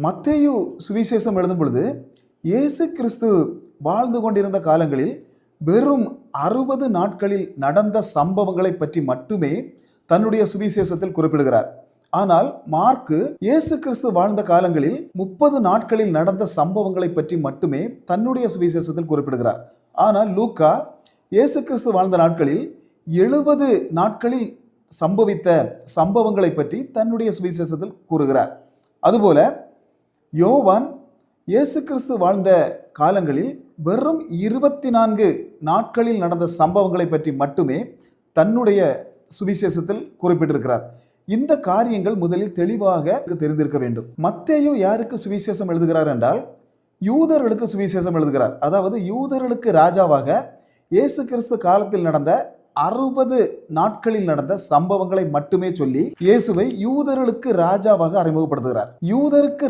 மத்தேயு சுவிசேஷம் எழுதும் பொழுது இயேசு கிறிஸ்து வாழ்ந்து கொண்டிருந்த காலங்களில் வெறும் 60 நாட்களில் நடந்த சம்பவங்களை பற்றி மட்டுமே தன்னுடைய சுவிசேஷத்தில் குறிப்பிடுகிறார். ஆனால் மார்க்கு இயேசு கிறிஸ்து வாழ்ந்த காலங்களில் 30 நாட்களில் நடந்த சம்பவங்களை பற்றி மட்டுமே தன்னுடைய சுவிசேஷத்தில் குறிப்பிடுகிறார். ஆனால் லூக்கா இயேசு கிறிஸ்து வாழ்ந்த நாட்களில் 70 நாட்களில் சம்பவித்த சம்பவங்களை பற்றி தன்னுடைய சுவிசேஷத்தில் கூறுகிறார். அதுபோல யோவான் இயேசு கிறிஸ்து வாழ்ந்த காலங்களில் வெறும் 24 நாட்களில் நடந்த சம்பவங்களை பற்றி மட்டுமே தன்னுடைய சுவிசேஷத்தில் குறிப்பிட்டிருக்கிறார். இந்த காரியங்கள் முதலில் தெளிவாக தெரிந்திருக்க வேண்டும். மத்தேயு யாருக்கு சுவிசேஷம் எழுதுகிறார் என்றால் யூதர்களுக்கு சுவிசேஷம் எழுதுகிறார். அதாவது யூதர்களுக்கு ராஜாவாக இயேசு கிறிஸ்து காலத்தில் நடந்த 60 நாட்களில் நடந்த சம்பவங்களை மட்டுமே சொல்லி இயேசுவை யூதர்களுக்கு ராஜாவாக அறிமுகப்படுத்துகிறார். யூதருக்கு